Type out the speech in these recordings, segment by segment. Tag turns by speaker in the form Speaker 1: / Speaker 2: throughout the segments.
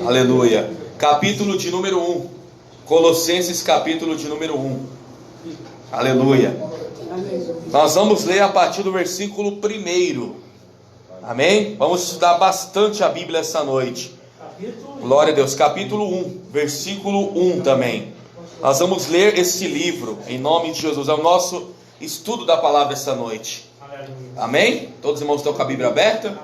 Speaker 1: Aleluia. Capítulo de número 1. Colossenses, capítulo de número 1. Aleluia. Nós vamos ler a partir do versículo 1. Amém? Vamos estudar bastante a Bíblia essa noite. Glória a Deus. Capítulo 1, versículo 1 também. Nós vamos ler este livro em nome de Jesus. É o nosso estudo da palavra essa noite. Amém? Todos os irmãos estão com a Bíblia aberta?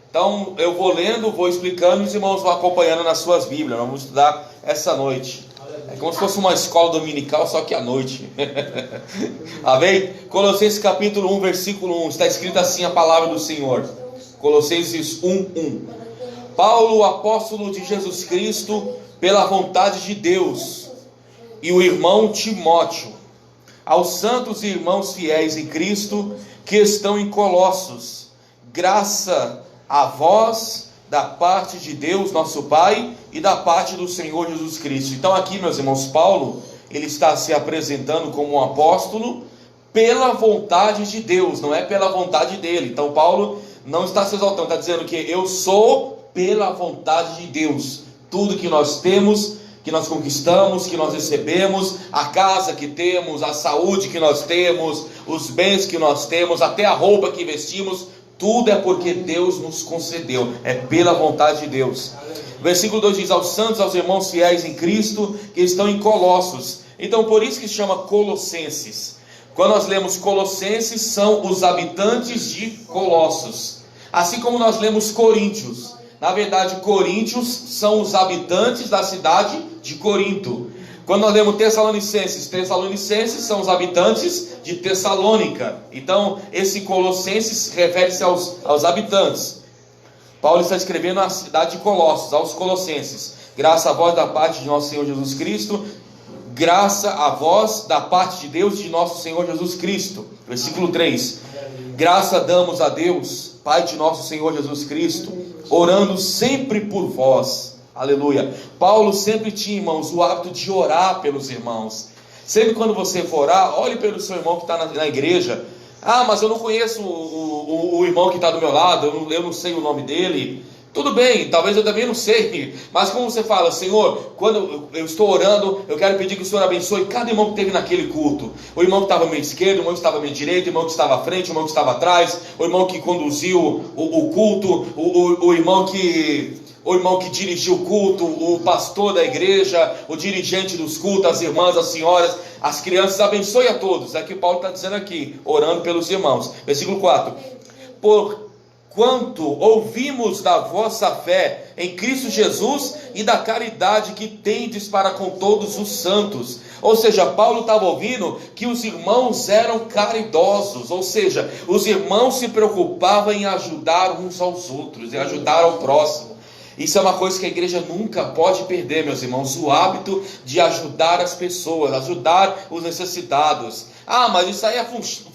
Speaker 1: Então eu vou lendo, vou explicando e os irmãos vão acompanhando nas suas Bíblias. Nós vamos estudar essa noite. É como se fosse uma escola dominical, só que à noite. Amém? Colossenses capítulo 1, versículo 1. Está escrito assim a palavra do Senhor. Colossenses 1:1. Paulo, apóstolo de Jesus Cristo, pela vontade de Deus, e o irmão Timóteo, aos santos e irmãos fiéis em Cristo, que estão em Colossos, graça a vós, da parte de Deus, nosso Pai, e da parte do Senhor Jesus Cristo. Então aqui, meus irmãos, Paulo, ele está se apresentando como um apóstolo pela vontade de Deus, não é pela vontade dele. Então Paulo não está se exaltando, está dizendo que eu sou pela vontade de Deus. Tudo que nós temos, que nós conquistamos, que nós recebemos, a casa que temos, a saúde que nós temos, os bens que nós temos, até a roupa que vestimos, tudo é porque Deus nos concedeu, é pela vontade de Deus. Versículo 2 diz: aos santos, aos irmãos fiéis em Cristo, que estão em Colossos. Então por isso que se chama Colossenses. Quando nós lemos Colossenses, são os habitantes de Colossos. Assim como nós lemos Coríntios. Na verdade, Coríntios são os habitantes da cidade de Corinto. Quando nós lemos Tessalonicenses, Tessalonicenses são os habitantes de Tessalônica. Então, esse Colossenses refere-se aos habitantes. Paulo está escrevendo a cidade de Colossos, aos Colossenses. Graça a vós da parte de nosso Senhor Jesus Cristo. Graça a vós da parte de Deus e de nosso Senhor Jesus Cristo. Versículo 3. Graça damos a Deus, Pai de nosso Senhor Jesus Cristo, orando sempre por vós. Aleluia. Paulo sempre tinha, irmãos, o hábito de orar pelos irmãos. Sempre quando você for orar, olhe pelo seu irmão que está na igreja. Ah, mas eu não conheço o irmão que está do meu lado, eu não sei o nome dele. Tudo bem, talvez eu também não sei, mas como você fala: Senhor, quando eu estou orando, eu quero pedir que o Senhor abençoe cada irmão que esteve naquele culto. O irmão que estava à minha esquerda, o irmão que estava à minha direita, o irmão que estava à frente, o irmão que estava atrás, o irmão que conduziu o culto, o irmão que dirigiu o culto, o pastor da igreja, o dirigente dos cultos, as irmãs, as senhoras, as crianças. Abençoe a todos. É o que Paulo está dizendo aqui, orando pelos irmãos. Versículo 4. Porquanto ouvimos da vossa fé em Cristo Jesus e da caridade que tendes para com todos os santos. Ou seja, Paulo estava ouvindo que os irmãos eram caridosos, ou seja, os irmãos se preocupavam em ajudar uns aos outros, em ajudar ao próximo. Isso é uma coisa que a igreja nunca pode perder, meus irmãos, o hábito de ajudar as pessoas, ajudar os necessitados. Ah, mas isso aí é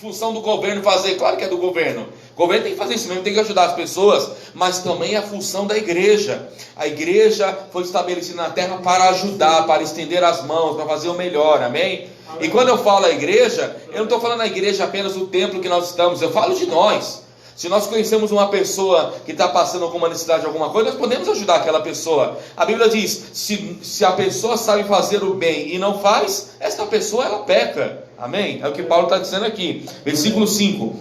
Speaker 1: função do governo fazer. Claro que é do governo. O governo tem que fazer isso mesmo, tem que ajudar as pessoas, mas também é a função da igreja. A igreja foi estabelecida na terra para ajudar, para estender as mãos, para fazer o melhor, amém? E quando eu falo a igreja, eu não estou falando a igreja apenas o templo que nós estamos, eu falo de nós. Se nós conhecemos uma pessoa que está passando alguma necessidade de alguma coisa, nós podemos ajudar aquela pessoa. A Bíblia diz: se a pessoa sabe fazer o bem e não faz, esta pessoa ela peca. Amém? É o que Paulo está dizendo aqui. Versículo 5.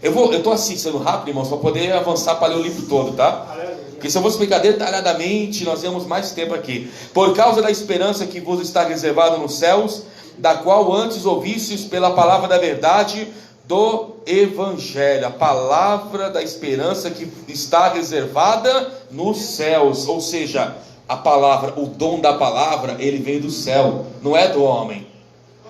Speaker 1: Eu estou assim, sendo rápido, irmãos, para poder avançar para ler o livro todo, tá? Porque se eu vou explicar detalhadamente, nós temos mais tempo aqui. Por causa da esperança que vos está reservada nos céus, da qual antes ouvistes pela palavra da verdade do Evangelho, a palavra da esperança que está reservada nos céus. Ou seja, a palavra, o dom da palavra, ele vem do céu, não é do homem.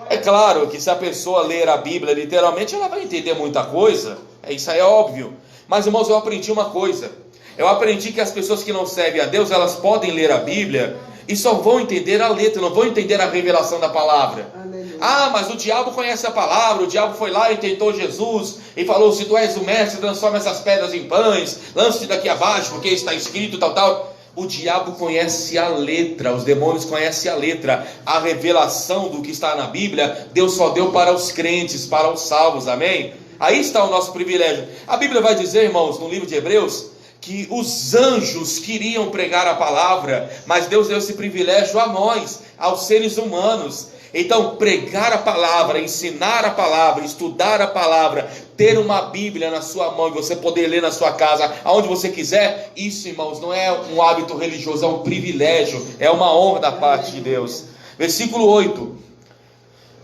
Speaker 1: É claro que se a pessoa ler a Bíblia literalmente, ela vai entender muita coisa, isso aí é óbvio. Mas, irmãos, eu aprendi uma coisa. Eu aprendi que as pessoas que não servem a Deus, elas podem ler a Bíblia e só vão entender a letra, não vão entender a revelação da palavra. Ah, mas o diabo conhece a palavra, o diabo foi lá e tentou Jesus e falou: se tu és o mestre, transforma essas pedras em pães, lance-te daqui abaixo, porque está escrito tal. O diabo conhece a letra, os demônios conhecem a letra. A revelação do que está na Bíblia, Deus só deu para os crentes, para os salvos, amém? Aí está o nosso privilégio. A Bíblia vai dizer, irmãos, no livro de Hebreus, que os anjos queriam pregar a palavra, mas Deus deu esse privilégio a nós, aos seres humanos. Então, pregar a palavra, ensinar a palavra, estudar a palavra, ter uma Bíblia na sua mão e você poder ler na sua casa, aonde você quiser, isso, irmãos, não é um hábito religioso, é um privilégio, é uma honra da parte de Deus. Versículo 8: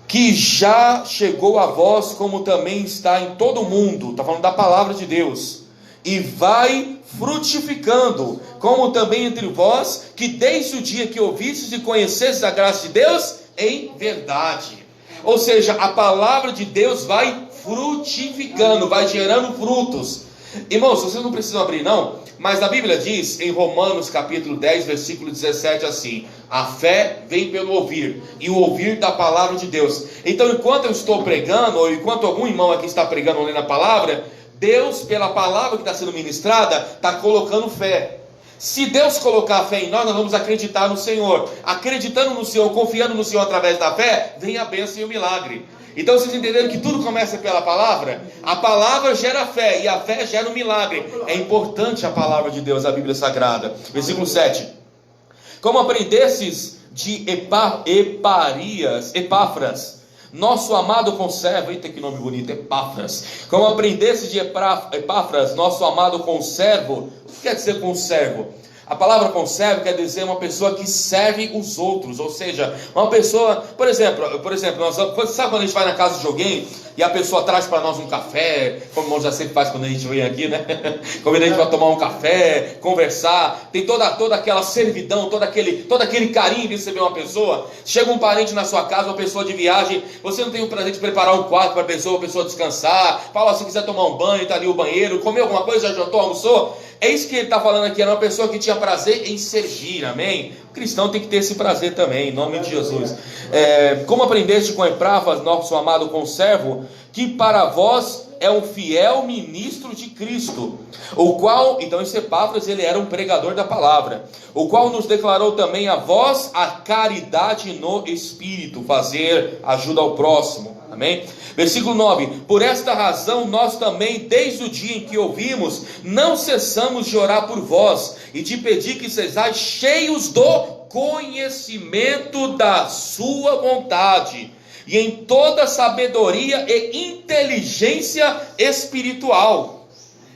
Speaker 1: que já chegou a vós, como também está em todo o mundo, está falando da palavra de Deus, e vai frutificando, como também entre vós, que desde o dia que ouvistes e conhecestes a graça de Deus, em verdade. Ou seja, a palavra de Deus vai frutificando, vai gerando frutos. Irmãos, vocês não precisam abrir não, mas a Bíblia diz em Romanos capítulo 10, versículo 17 assim: a fé vem pelo ouvir, e o ouvir da palavra de Deus. Então, enquanto eu estou pregando, ou enquanto algum irmão aqui está pregando ou lendo a palavra, Deus, pela palavra que está sendo ministrada, está colocando fé. Se Deus colocar fé em nós, nós vamos acreditar no Senhor. Acreditando no Senhor, confiando no Senhor através da fé, vem a bênção e o milagre. Então vocês entenderam que tudo começa pela palavra? A palavra gera fé, e a fé gera um milagre. É importante a palavra de Deus, a Bíblia Sagrada. Versículo 7: como aprendestes de Epáfras, nosso amado conservo, eita que nome bonito, Epáfras. Como aprendesse de Epáfras, nosso amado conservo. O que quer dizer conservo? A palavra conservo quer dizer uma pessoa que serve os outros, ou seja, uma pessoa, por exemplo, sabe quando a gente vai na casa de alguém e a pessoa traz para nós um café, como o irmão já sempre faz quando a gente vem aqui, né? Convida a gente para tomar um café, conversar, tem toda aquela servidão, todo aquele carinho de receber uma pessoa. Chega um parente na sua casa, uma pessoa de viagem, você não tem o prazer de preparar um quarto para a pessoa descansar, fala, se quiser tomar um banho, está ali o banheiro, comer alguma coisa, já jantou, almoçou. É isso que ele está falando aqui, era uma pessoa que tinha prazer em servir, amém? O cristão tem que ter esse prazer também, em nome de Jesus. Como aprendeste com Epáfras, nosso amado conservo, que para vós é um fiel ministro de Cristo, o qual, então esse Epáfras, ele era um pregador da palavra, o qual nos declarou também a vós a caridade no Espírito, fazer ajuda ao próximo, amém? Versículo 9: por esta razão nós também, desde o dia em que ouvimos, não cessamos de orar por vós, e de pedir que sejais cheios do conhecimento da sua vontade, e em toda sabedoria e inteligência espiritual.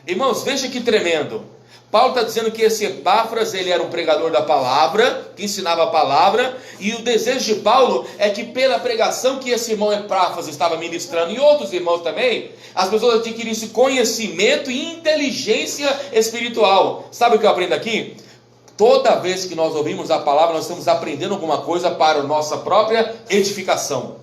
Speaker 1: Irmãos, veja que tremendo. Paulo está dizendo que esse Epáfras, ele era um pregador da palavra, que ensinava a palavra, e o desejo de Paulo é que pela pregação que esse irmão Epáfras estava ministrando, e outros irmãos também, as pessoas adquirissem conhecimento e inteligência espiritual. Sabe o que eu aprendo aqui? Toda vez que nós ouvimos a palavra, nós estamos aprendendo alguma coisa para a nossa própria edificação.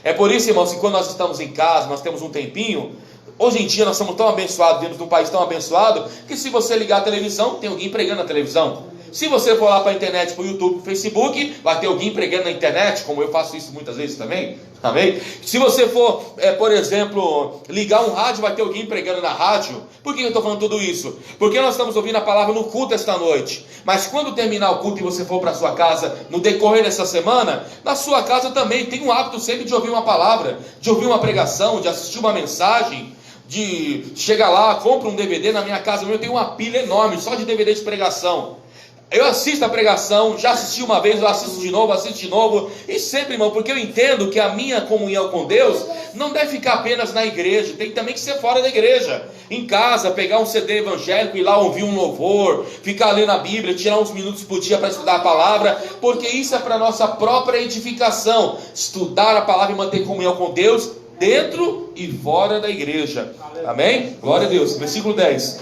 Speaker 1: É por isso, irmãos, que quando nós estamos em casa, nós temos um tempinho. Hoje em dia nós somos tão abençoados, dentro de um país tão abençoado, que se você ligar a televisão, tem alguém pregando na televisão. Se você for lá para a internet, para o YouTube, para o Facebook, vai ter alguém pregando na internet, como eu faço isso muitas vezes também. Amém? Se você for, por exemplo, ligar um rádio, vai ter alguém pregando na rádio. Por que eu estou falando tudo isso? Porque nós estamos ouvindo a palavra no culto esta noite. Mas quando terminar o culto e você for para a sua casa, no decorrer dessa semana, na sua casa também tem um hábito sempre de ouvir uma palavra, de ouvir uma pregação, de assistir uma mensagem, de chegar lá, compra um DVD. Na minha casa eu tenho uma pilha enorme só de DVD de pregação. Eu assisto a pregação, já assisti uma vez, eu assisto de novo, e sempre, irmão, porque eu entendo que a minha comunhão com Deus não deve ficar apenas na igreja, tem também que ser fora da igreja, em casa, pegar um CD evangélico, ir lá ouvir um louvor, ficar lendo a Bíblia, tirar uns minutos por dia para estudar a palavra, porque isso é para a nossa própria edificação, estudar a palavra e manter comunhão com Deus, dentro e fora da igreja, amém? Glória a Deus. Versículo 10: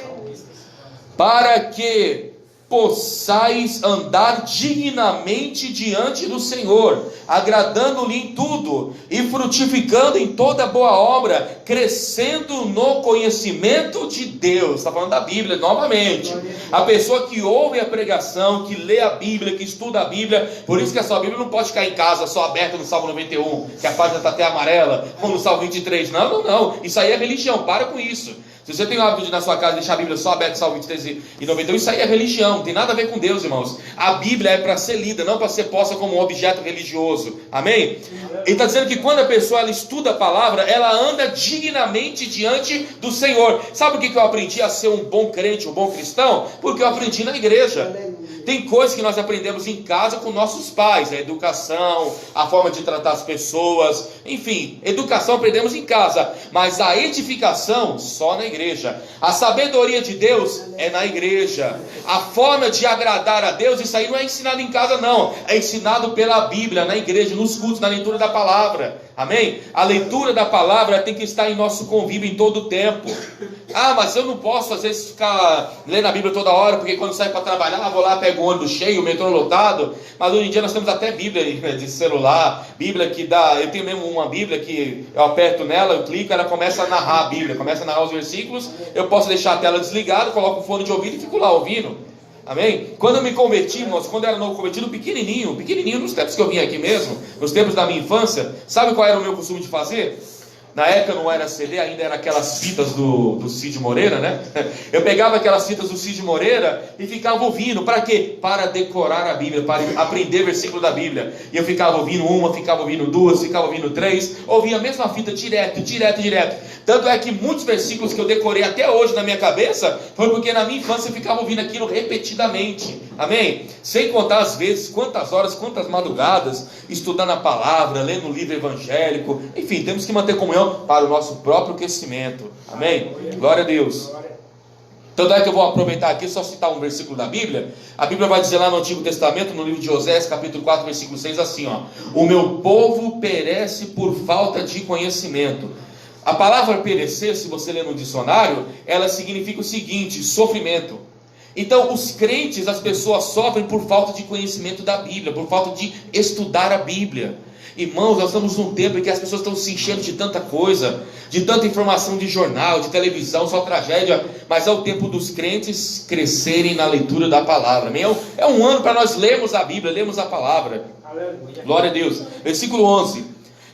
Speaker 1: para que possais andar dignamente diante do Senhor, agradando-lhe em tudo, e frutificando em toda boa obra, crescendo no conhecimento de Deus. Está falando da Bíblia novamente. A pessoa que ouve a pregação, que lê a Bíblia, que estuda a Bíblia, por isso que a sua Bíblia não pode ficar em casa só aberta no Salmo 91, que a página está até amarela, ou no Salmo 23, não, isso aí é religião, para com isso. Se você tem o hábito de na sua casa deixar a Bíblia só aberta, Salmo 23 e 91, isso aí é religião, não tem nada a ver com Deus, irmãos. A Bíblia é para ser lida, não para ser posta como um objeto religioso. Amém? Ele está dizendo que quando a pessoa ela estuda a palavra, ela anda dignamente diante do Senhor. Sabe o que eu aprendi a ser um bom crente, um bom cristão? Porque eu aprendi na igreja. Tem coisas que nós aprendemos em casa com nossos pais, a educação, a forma de tratar as pessoas, enfim, educação aprendemos em casa, mas a edificação só na igreja. A sabedoria de Deus é na igreja. A forma de agradar a Deus, isso aí não é ensinado em casa não, é ensinado pela Bíblia, na igreja, nos cultos, na leitura da palavra. Amém? A leitura da palavra tem que estar em nosso convívio em todo o tempo. Ah, mas eu não posso às vezes ficar lendo a Bíblia toda hora, porque quando saio para trabalhar, vou lá, pego o ônibus cheio, o metrô lotado. Mas hoje em dia nós temos até Bíblia de celular, Bíblia que dá, eu tenho mesmo uma Bíblia que eu aperto nela, eu clico, ela começa a narrar a Bíblia, começa a narrar os versículos, eu posso deixar a tela desligada, coloco o fone de ouvido e fico lá ouvindo. Amém? Quando eu me converti, irmãos, quando eu era novo convertido, pequenininho nos tempos que eu vim aqui mesmo, nos tempos da minha infância, sabe qual era o meu costume de fazer? Na época não era CD, ainda era aquelas fitas do Cid Moreira, né? Eu pegava aquelas fitas do Cid Moreira e ficava ouvindo. Para quê? Para decorar a Bíblia, para aprender versículo da Bíblia. E eu ficava ouvindo uma, ficava ouvindo duas, ficava ouvindo três, ouvia a mesma fita direto. Tanto é que muitos versículos que eu decorei até hoje na minha cabeça, foi porque na minha infância eu ficava ouvindo aquilo repetidamente. Amém? Sem contar às vezes, quantas horas, quantas madrugadas, estudando a palavra, lendo um livro evangélico. Enfim, temos que manter comunhão para o nosso próprio crescimento. Amém? Glória a Deus. Tanto é que eu vou aproveitar aqui só citar um versículo da Bíblia. A Bíblia vai dizer lá no Antigo Testamento, no livro de Osés, capítulo 4, versículo 6, assim, ó: o meu povo perece por falta de conhecimento. A palavra perecer, se você ler no dicionário, ela significa o seguinte: sofrimento. Então os crentes, as pessoas sofrem por falta de conhecimento da Bíblia, por falta de estudar a Bíblia. Irmãos, nós estamos num tempo em que as pessoas estão se enchendo de tanta coisa, de tanta informação de jornal, de televisão, só tragédia. Mas é o tempo dos crentes crescerem na leitura da palavra. É um ano para nós lermos a Bíblia, lermos a palavra. Aleluia. Glória a Deus. Versículo 11: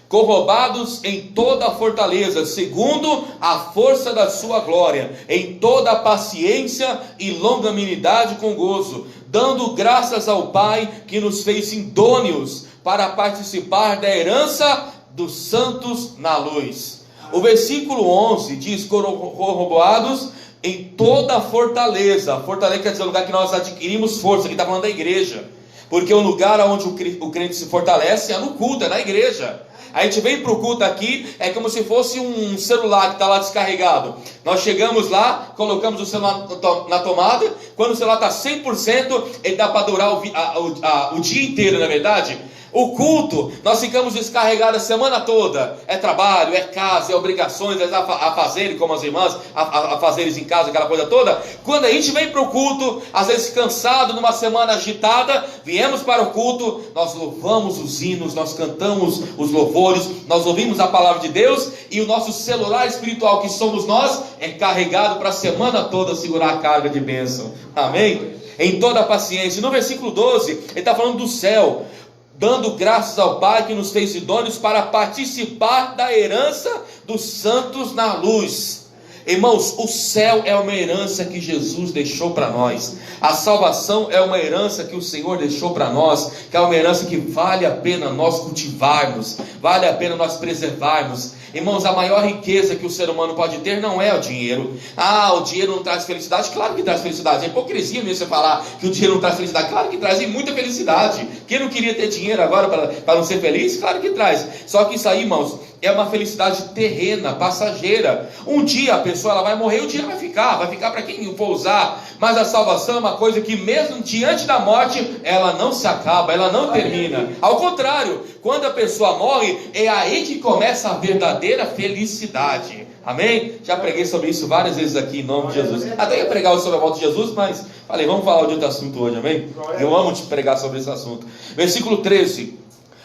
Speaker 1: corrobados em toda a fortaleza, segundo a força da sua glória, em toda a paciência e longanimidade com gozo, dando graças ao Pai que nos fez idôneos para participar da herança dos santos na luz. O versículo 11 diz: corroborados em toda a fortaleza. Fortaleza quer dizer o lugar que nós adquirimos força. Aqui está falando da igreja, porque o lugar onde o crente se fortalece é no culto, é na igreja. A gente vem para o culto aqui, é como se fosse um celular que está lá descarregado. Nós chegamos lá, colocamos o celular na tomada. Quando o celular está 100%, ele dá para durar o dia inteiro, não é verdade? O culto, nós ficamos descarregados a semana toda. É trabalho, é casa, é obrigações, é a fazer, como as irmãs, a fazeres em casa, aquela coisa toda. Quando a gente vem para o culto, às vezes cansado, numa semana agitada, viemos para o culto, nós louvamos os hinos, nós cantamos os louvores, nós ouvimos a palavra de Deus, e o nosso celular espiritual, que somos nós, é carregado para a semana toda segurar a carga de bênção. Amém? Em toda a paciência. No versículo 12, ele está falando do céu, dando graças ao Pai que nos fez idôneos para participar da herança dos santos na luz. Irmãos, o céu é uma herança que Jesus deixou para nós. A salvação é uma herança que o Senhor deixou para nós, que é uma herança que vale a pena nós cultivarmos, vale a pena nós preservarmos. Irmãos, a maior riqueza que o ser humano pode ter não é o dinheiro. Ah, o dinheiro não traz felicidade? Claro que traz felicidade. É hipocrisia mesmo você falar que o dinheiro não traz felicidade. Claro que traz, e muita felicidade. Quem não queria ter dinheiro agora para não ser feliz? Claro que traz. Só que isso aí, irmãos, é uma felicidade terrena, passageira. Um dia a pessoa ela vai morrer, o dinheiro vai ficar para quem for usar. Mas a salvação é uma coisa que mesmo diante da morte, ela não se acaba, ela não termina. Ao contrário, quando a pessoa morre, é aí que começa a verdadeira felicidade. Amém? Já preguei sobre isso várias vezes aqui em nome de Jesus. Até ia pregar sobre a volta de Jesus, mas falei, vamos falar de outro assunto hoje, amém? Eu amo te pregar sobre esse assunto. Versículo 13: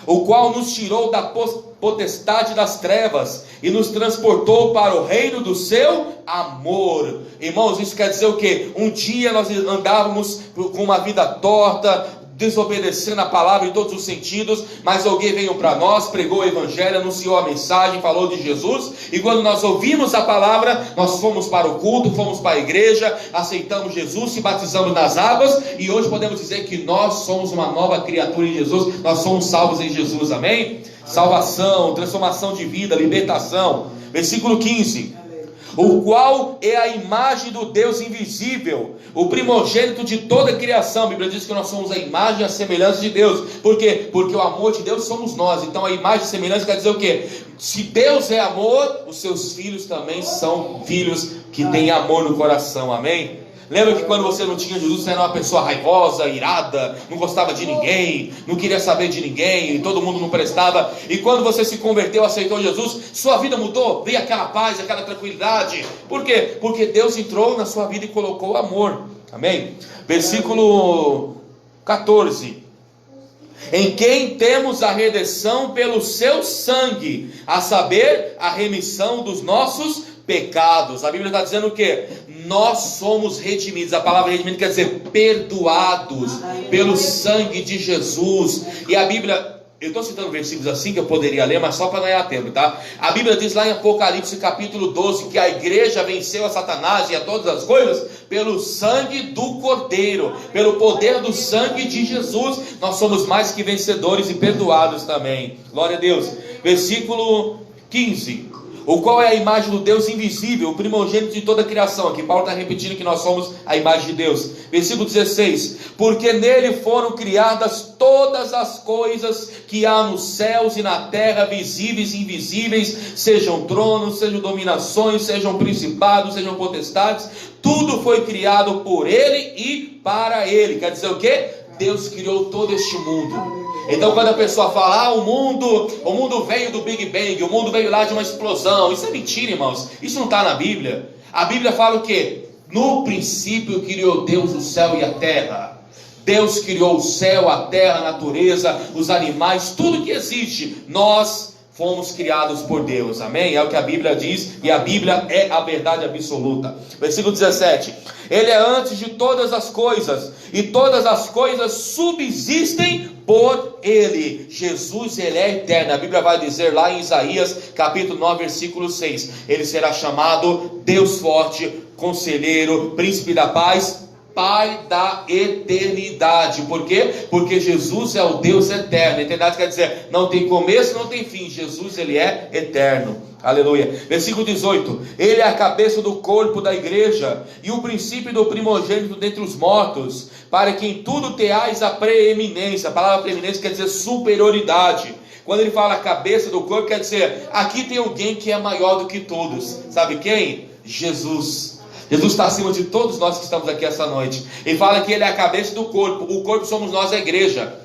Speaker 1: o qual nos tirou da potestade das trevas e nos transportou para o reino do seu amor. Irmãos, isso quer dizer o quê? Um dia nós andávamos com uma vida torta, desobedecendo a palavra em todos os sentidos, mas alguém veio para nós, pregou o evangelho, anunciou a mensagem, falou de Jesus, e quando nós ouvimos a palavra, nós fomos para o culto, fomos para a igreja, aceitamos Jesus, se batizamos nas águas, e hoje podemos dizer que nós somos uma nova criatura em Jesus, nós somos salvos em Jesus, amém? Salvação, transformação de vida, libertação. Versículo 15: o qual é a imagem do Deus invisível, o primogênito de toda a criação. A Bíblia diz que nós somos a imagem e a semelhança de Deus. Por quê? Porque o amor de Deus somos nós. Então a imagem e semelhança quer dizer o quê? Se Deus é amor, os seus filhos também são filhos que têm amor no coração, amém? Lembra que quando você não tinha Jesus, você era uma pessoa raivosa, irada, não gostava de ninguém, não queria saber de ninguém, todo mundo não prestava. E quando você se converteu, aceitou Jesus, sua vida mudou, veio aquela paz, aquela tranquilidade. Por quê? Porque Deus entrou na sua vida e colocou amor, amém? Versículo 14: em quem temos a redenção pelo seu sangue, a saber, a remissão dos nossos pecados. A Bíblia está dizendo o quê? Nós somos redimidos. A palavra redimido quer dizer perdoados pelo sangue de Jesus. E a Bíblia, eu estou citando versículos assim que eu poderia ler, mas só para ganhar tempo, tá? A Bíblia diz lá em Apocalipse capítulo 12 que a igreja venceu a Satanás e a todas as coisas pelo sangue do Cordeiro, pelo poder do sangue de Jesus. Nós somos mais que vencedores e perdoados também. Glória a Deus. Versículo 15: o qual é a imagem do Deus invisível, o primogênito de toda a criação. Aqui Paulo está repetindo que nós somos a imagem de Deus. Versículo 16: porque nele foram criadas todas as coisas que há nos céus e na terra, visíveis e invisíveis, sejam tronos, sejam dominações, sejam principados, sejam potestades. Tudo foi criado por ele e para ele. Quer dizer o quê? Deus criou todo este mundo. Então quando a pessoa fala, o mundo veio do Big Bang, o mundo veio lá de uma explosão, isso é mentira, irmãos. Isso não está na Bíblia. A Bíblia fala o quê? No princípio criou Deus o céu e a terra. Deus criou o céu, a terra, a natureza, os animais, tudo que existe. Nós fomos criados por Deus, amém? É o que a Bíblia diz, e a Bíblia é a verdade absoluta. Versículo 17: ele é antes de todas as coisas, e todas as coisas subsistem por ele. Jesus, ele é eterno. A Bíblia vai dizer lá em Isaías capítulo 9 versículo 6: ele será chamado Deus forte, conselheiro, príncipe da paz, Pai da eternidade. Por quê? Porque Jesus é o Deus eterno. Eternidade quer dizer, não tem começo, não tem fim. Jesus, ele é eterno. Aleluia. Versículo 18: ele é a cabeça do corpo da igreja, e o princípio do primogênito dentre os mortos, para que em tudo tenhais a preeminência. A palavra preeminência quer dizer superioridade. Quando ele fala cabeça do corpo, quer dizer, aqui tem alguém que é maior do que todos. Sabe quem? Jesus. Jesus está acima de todos nós que estamos aqui essa noite. Ele fala que ele é a cabeça do corpo. O corpo somos nós, a igreja.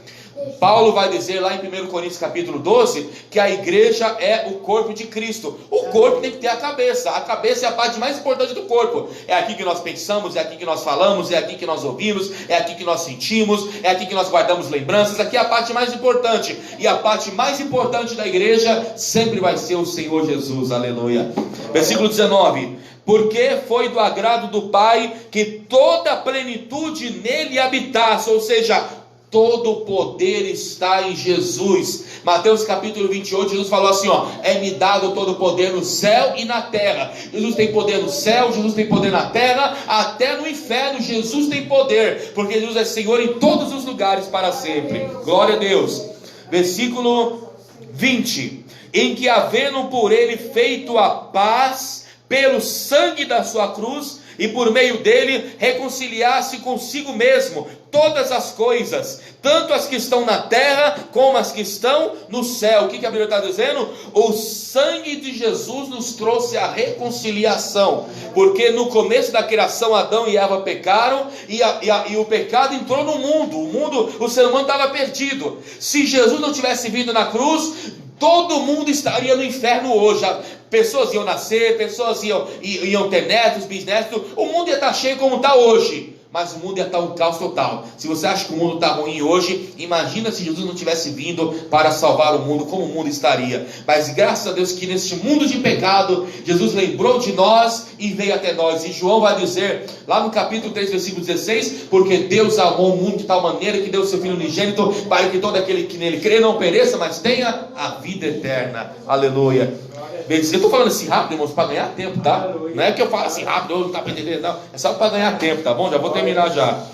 Speaker 1: Paulo vai dizer lá em 1 Coríntios capítulo 12 que a igreja é o corpo de Cristo. O corpo tem que ter a cabeça. A cabeça é a parte mais importante do corpo. É aqui que nós pensamos, é aqui que nós falamos, é aqui que nós ouvimos, é aqui que nós sentimos, é aqui que nós guardamos lembranças. Aqui é a parte mais importante. E a parte mais importante da igreja sempre vai ser o Senhor Jesus. Aleluia. Versículo 19: porque foi do agrado do Pai que toda a plenitude nele habitasse. Ou seja, todo o poder está em Jesus. Mateus capítulo 28, Jesus falou assim, é-me dado todo o poder no céu e na terra. Jesus tem poder no céu, Jesus tem poder na terra, até no inferno Jesus tem poder, porque Jesus é Senhor em todos os lugares para sempre. Glória a Deus. Versículo 20: em que havendo por ele feito a paz pelo sangue da sua cruz, e por meio dele reconciliar-se consigo mesmo todas as coisas, tanto as que estão na terra como as que estão no céu. O que a Bíblia está dizendo? O sangue de Jesus nos trouxe a reconciliação, porque no começo da criação Adão e Eva pecaram, e o pecado entrou no mundo, o ser humano estava perdido. Se Jesus não tivesse vindo na cruz, todo mundo estaria no inferno hoje. Pessoas iam nascer, pessoas iam ter netos, bisnetos, o mundo ia estar cheio como está hoje. mas o mundo ia estar um caos total. Se você acha que o mundo está ruim hoje, imagina se Jesus não tivesse vindo para salvar o mundo, como o mundo estaria. Mas graças a Deus que neste mundo de pecado, Jesus lembrou de nós e veio até nós. E João vai dizer, lá no capítulo 3, versículo 16, porque Deus amou o mundo de tal maneira que deu o seu Filho unigênito, para que todo aquele que nele crê não pereça, mas tenha a vida eterna. Aleluia. Eu estou falando assim rápido, irmãos, para ganhar tempo, tá? Não é que eu falo assim rápido, não está para entender, não. É só para ganhar tempo, tá bom? Já vou terminar já.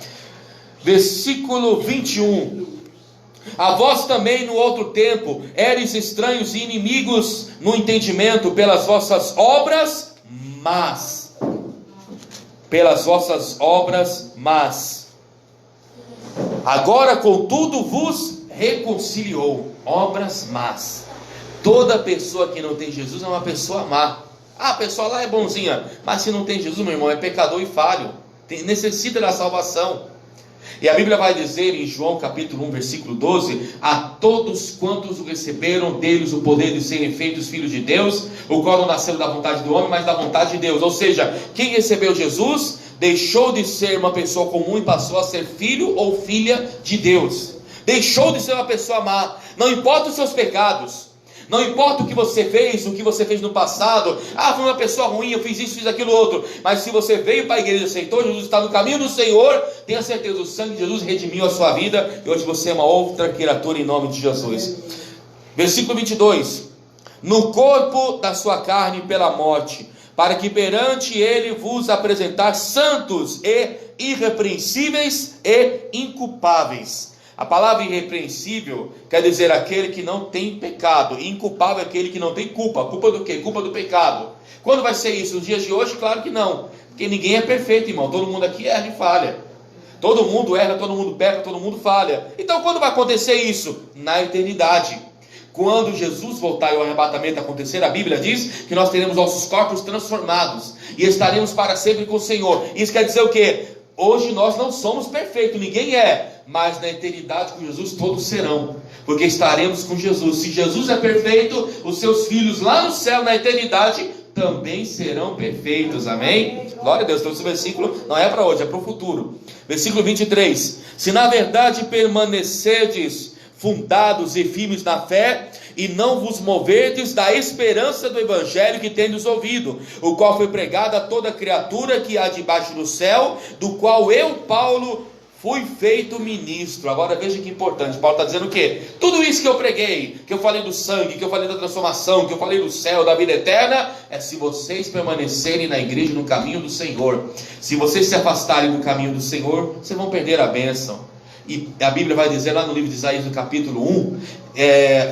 Speaker 1: Versículo 21. A vós também no outro tempo eres estranhos e inimigos no entendimento pelas vossas obras, mas agora contudo vos reconciliou. Obras más. Toda pessoa que não tem Jesus é uma pessoa má. A pessoa lá é bonzinha, mas se não tem Jesus, meu irmão, é pecador e falho, necessita da salvação. E a Bíblia vai dizer em João capítulo 1, versículo 12: a todos quantos o receberam, deles o poder de serem feitos filhos de Deus, o qual não nasceu da vontade do homem, mas da vontade de Deus. Ou seja, quem recebeu Jesus, deixou de ser uma pessoa comum e passou a ser filho ou filha de Deus. Deixou de ser uma pessoa má. Não importa os seus pecados, não importa o que você fez no passado. Fui uma pessoa ruim, eu fiz isso, fiz aquilo outro. Mas se você veio para a igreja, aceitou Jesus, está no caminho do Senhor, tenha certeza, o sangue de Jesus redimiu a sua vida, e hoje você é uma outra criatura em nome de Jesus. Versículo 22. No corpo da sua carne pela morte, para que perante ele vos apresentar santos e irrepreensíveis e inculpáveis. A palavra irrepreensível quer dizer aquele que não tem pecado. E inculpável é aquele que não tem culpa. Culpa do quê? Culpa do pecado. Quando vai ser isso? Nos dias de hoje? Claro que não. Porque ninguém é perfeito, irmão. Todo mundo aqui erra e falha. Todo mundo erra, todo mundo peca, todo mundo falha. Então quando vai acontecer isso? Na eternidade. Quando Jesus voltar e o arrebatamento acontecer, a Bíblia diz que nós teremos nossos corpos transformados. E estaremos para sempre com o Senhor. Isso quer dizer o quê? Hoje nós não somos perfeitos, ninguém é, mas na eternidade com Jesus todos serão, porque estaremos com Jesus. Se Jesus é perfeito, os seus filhos lá no céu, na eternidade, também serão perfeitos, amém? Glória a Deus. Então esse versículo não é para hoje, é para o futuro. Versículo 23. Se na verdade permanecerdes fundados e firmes na fé, e não vos moverdes da esperança do evangelho que tendes ouvido, o qual foi pregado a toda criatura que há debaixo do céu, do qual eu, Paulo, fui feito ministro. Agora veja que importante, Paulo está dizendo o quê? Tudo isso que eu preguei, que eu falei do sangue, que eu falei da transformação, que eu falei do céu, da vida eterna, é se vocês permanecerem na igreja, no caminho do Senhor. Se vocês se afastarem do caminho do Senhor, vocês vão perder a bênção. E a Bíblia vai dizer lá no livro de Isaías, no capítulo 1,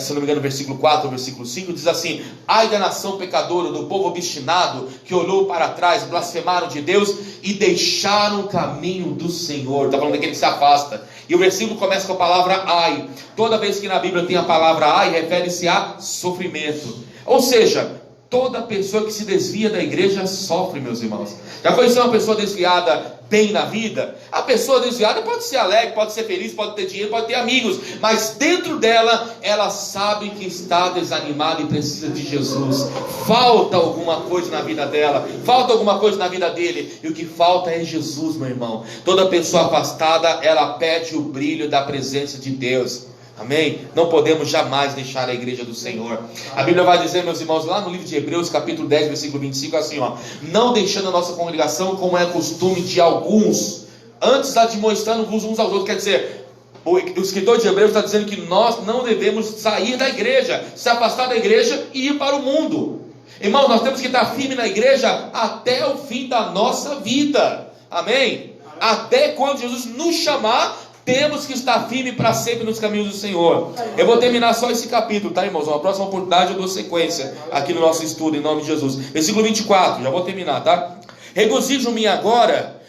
Speaker 1: se não me engano, versículo 4, versículo 5, diz assim: ai da nação pecadora, do povo obstinado, que olhou para trás, blasfemaram de Deus e deixaram o caminho do Senhor. Está falando daquele que se afasta. E o versículo começa com a palavra ai. Toda vez que na Bíblia tem a palavra ai, refere-se a sofrimento. Ou seja, toda pessoa que se desvia da igreja sofre, meus irmãos. Já conheceu uma pessoa desviada bem na vida? A pessoa desviada pode ser alegre, pode ser feliz, pode ter dinheiro, pode ter amigos, mas dentro dela, ela sabe que está desanimada e precisa de Jesus. Falta alguma coisa na vida dela, falta alguma coisa na vida dele, e o que falta é Jesus, meu irmão. Toda pessoa afastada, ela perde o brilho da presença de Deus. Amém? Não podemos jamais deixar a igreja do Senhor. A Bíblia vai dizer, meus irmãos, lá no livro de Hebreus, capítulo 10, versículo 25, assim, não deixando a nossa congregação como é costume de alguns, antes admoestando-vos uns aos outros. Quer dizer, o escritor de Hebreus está dizendo que nós não devemos sair da igreja, se afastar da igreja e ir para o mundo. Irmão, nós temos que estar firme na igreja até o fim da nossa vida. Amém? Até quando Jesus nos chamar, temos que estar firme para sempre nos caminhos do Senhor. Eu vou terminar só esse capítulo, tá, irmãos? Uma próxima oportunidade eu dou sequência aqui no nosso estudo, em nome de Jesus. Versículo 24, já vou terminar, tá? Regozijo-me agora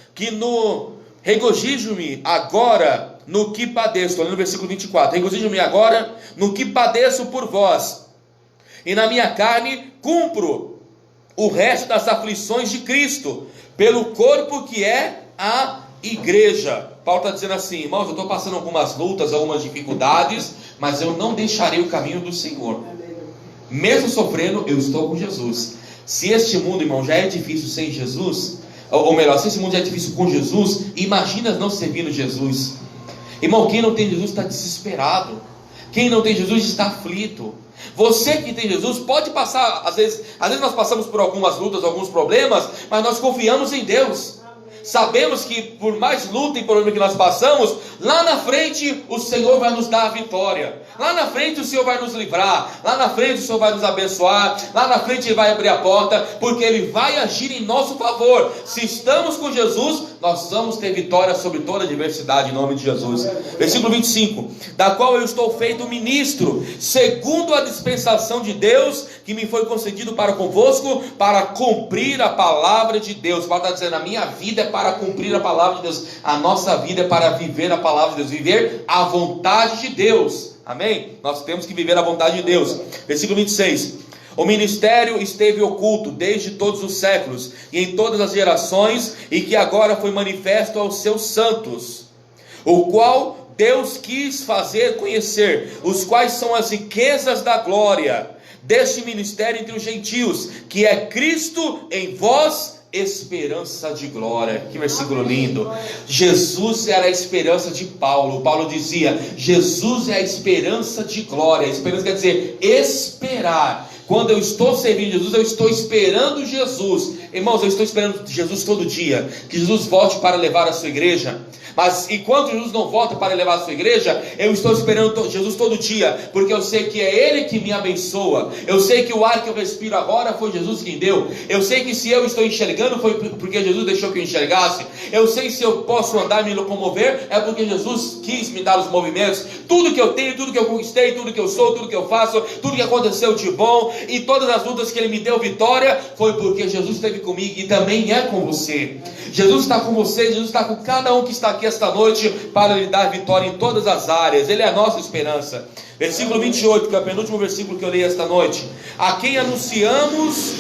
Speaker 1: no que padeço. Estou lendo o versículo 24. Regozijo-me agora no que padeço por vós, e na minha carne cumpro o resto das aflições de Cristo, pelo corpo que é a igreja. Paulo está dizendo assim: irmãos, eu estou passando algumas lutas, algumas dificuldades, mas eu não deixarei o caminho do Senhor. Mesmo sofrendo, eu estou com Jesus. Se este mundo, irmão, já é difícil sem Jesus, ou melhor, se esse mundo já é difícil com Jesus, imagina não servindo Jesus. Irmão, quem não tem Jesus está desesperado. Quem não tem Jesus está aflito. Você que tem Jesus pode passar, às vezes nós passamos por algumas lutas, alguns problemas, mas nós confiamos em Deus. Sabemos que por mais luta e problema que nós passamos, lá na frente o Senhor vai nos dar a vitória. Lá na frente o Senhor vai nos livrar. Lá na frente o Senhor vai nos abençoar. Lá na frente Ele vai abrir a porta, porque Ele vai agir em nosso favor. Se estamos com Jesus, nós vamos ter vitória sobre toda a adversidade, em nome de Jesus. Versículo 25: da qual eu estou feito ministro, segundo a dispensação de Deus, que me foi concedido para convosco, para cumprir a palavra de Deus. Paulo está dizendo, a minha vida é para cumprir a palavra de Deus. A nossa vida é para viver a palavra de Deus, viver a vontade de Deus. Amém? Nós temos que viver a vontade de Deus. Versículo 26: o ministério esteve oculto desde todos os séculos e em todas as gerações, e que agora foi manifesto aos seus santos, o qual Deus quis fazer conhecer, os quais são as riquezas da glória deste ministério entre os gentios, que é Cristo em vós, esperança de glória. Que versículo lindo. Jesus era a esperança de Paulo. Paulo dizia, Jesus é a esperança de glória. A esperança quer dizer esperar. Quando eu estou servindo Jesus, eu estou esperando Jesus. Irmãos, eu estou esperando Jesus todo dia, que Jesus volte para levar a sua igreja. Mas enquanto Jesus não volta para levar a sua igreja, eu estou esperando Jesus todo dia, porque eu sei que é Ele que me abençoa. Eu sei que o ar que eu respiro agora foi Jesus quem deu. Eu sei que se eu estou enxergando foi porque Jesus deixou que eu enxergasse. Eu sei se eu posso andar e me locomover, é porque Jesus quis me dar os movimentos. Tudo que eu tenho, tudo que eu conquistei, tudo que eu sou, tudo que eu faço, tudo que aconteceu de bom, e todas as lutas que Ele me deu vitória, foi porque Jesus esteve comigo, e também é com você. Jesus está com você, Jesus está com cada um que está aqui esta noite, para lhe dar vitória em todas as áreas. Ele é a nossa esperança. Versículo 28, que é o penúltimo versículo que eu li esta noite: a quem anunciamos,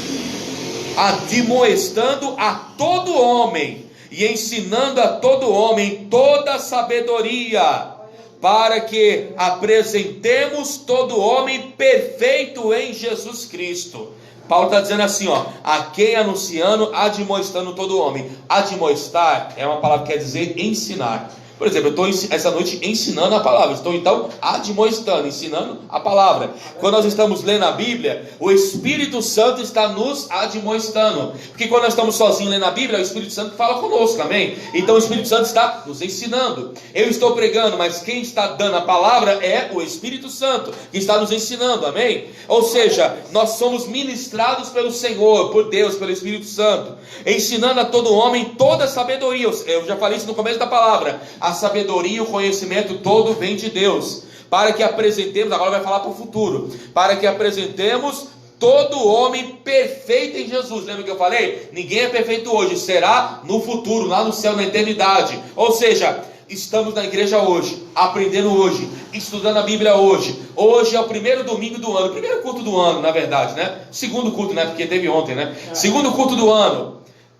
Speaker 1: admoestando a todo homem, e ensinando a todo homem toda a sabedoria, para que apresentemos todo homem perfeito em Jesus Cristo. Paulo está dizendo assim, a quem anunciando, admoestando todo homem. Admoestar é uma palavra que quer dizer ensinar. Por exemplo, eu estou essa noite ensinando a palavra. Estou então admoestando, ensinando a palavra. Quando nós estamos lendo a Bíblia, o Espírito Santo está nos admoestando. Porque quando nós estamos sozinhos lendo a Bíblia, é o Espírito Santo fala conosco, amém? Então o Espírito Santo está nos ensinando. Eu estou pregando, mas quem está dando a palavra é o Espírito Santo, que está nos ensinando, amém? Ou seja, nós somos ministrados pelo Senhor, por Deus, pelo Espírito Santo, ensinando a todo homem toda a sabedoria. Eu já falei isso no começo da palavra. A sabedoria e o conhecimento todo vem de Deus, para que apresentemos, agora vai falar para o futuro, para que apresentemos todo homem perfeito em Jesus. Lembra que eu falei? Ninguém é perfeito hoje, será no futuro, lá no céu, na eternidade. Ou seja, estamos na igreja hoje, aprendendo hoje, estudando a Bíblia hoje. Hoje é o primeiro domingo do ano, primeiro culto do ano, na verdade, né? Segundo culto, né? Porque teve ontem, né? Segundo culto do ano.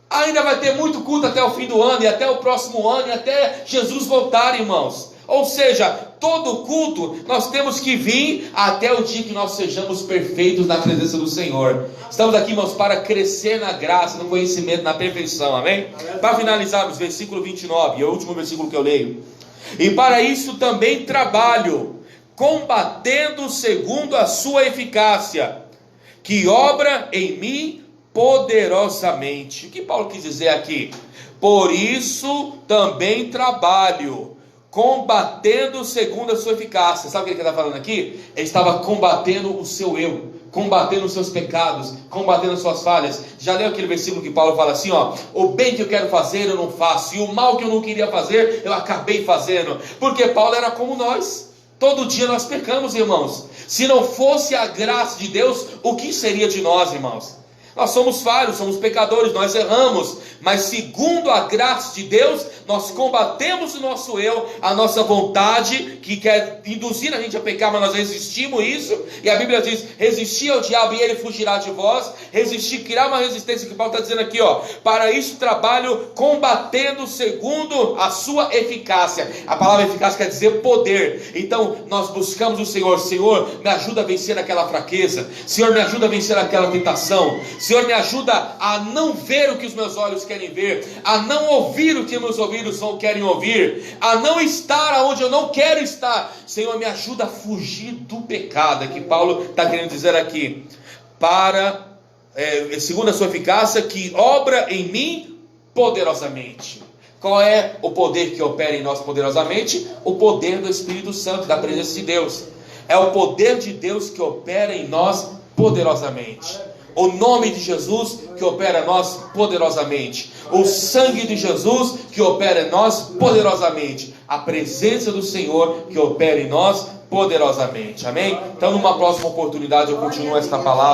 Speaker 1: Ainda vai ter muito culto até o fim do ano, e até o próximo ano, e até Jesus voltar, irmãos. Ou seja, todo culto nós temos que vir até o dia que nós sejamos perfeitos na presença do Senhor. Estamos aqui, irmãos, para crescer na graça, no conhecimento, na perfeição, amém? Para finalizarmos, versículo 29, é o último versículo que eu leio. E para isso também trabalho, combatendo segundo a sua eficácia, que obra em mim poderosamente. O que Paulo quis dizer aqui? Por isso também trabalho, combatendo segundo a sua eficácia. Sabe o que ele está falando aqui? Ele estava combatendo o seu eu, combatendo os seus pecados, combatendo as suas falhas. Já leu aquele versículo que Paulo fala assim, o bem que eu quero fazer eu não faço, e o mal que eu não queria fazer eu acabei fazendo. Porque Paulo era como nós. Todo dia nós pecamos, irmãos. Se não fosse a graça de Deus, o que seria de nós, irmãos? Nós somos falhos, somos pecadores, nós erramos, mas segundo a graça de Deus, nós combatemos o nosso eu, a nossa vontade, que quer induzir a gente a pecar, mas nós resistimos isso, e a Bíblia diz, resistir ao diabo e ele fugirá de vós. Resistir, criar uma resistência, que Paulo está dizendo aqui, para isso trabalho combatendo segundo a sua eficácia. A palavra eficácia quer dizer poder. Então nós buscamos o Senhor. Senhor, me ajuda a vencer aquela fraqueza, Senhor, me ajuda a vencer aquela tentação, Senhor, me ajuda a não ver o que os meus olhos querem ver, a não ouvir o que meus ouvidos não querem ouvir, a não estar onde eu não quero estar. Senhor, me ajuda a fugir do pecado, é que Paulo está querendo dizer aqui, segundo a sua eficácia, que obra em mim poderosamente. Qual é o poder que opera em nós poderosamente? O poder do Espírito Santo, da presença de Deus. É o poder de Deus que opera em nós poderosamente. O nome de Jesus que opera em nós poderosamente. O sangue de Jesus que opera em nós poderosamente. A presença do Senhor que opera em nós poderosamente. Amém? Então, numa próxima oportunidade, eu continuo esta palavra.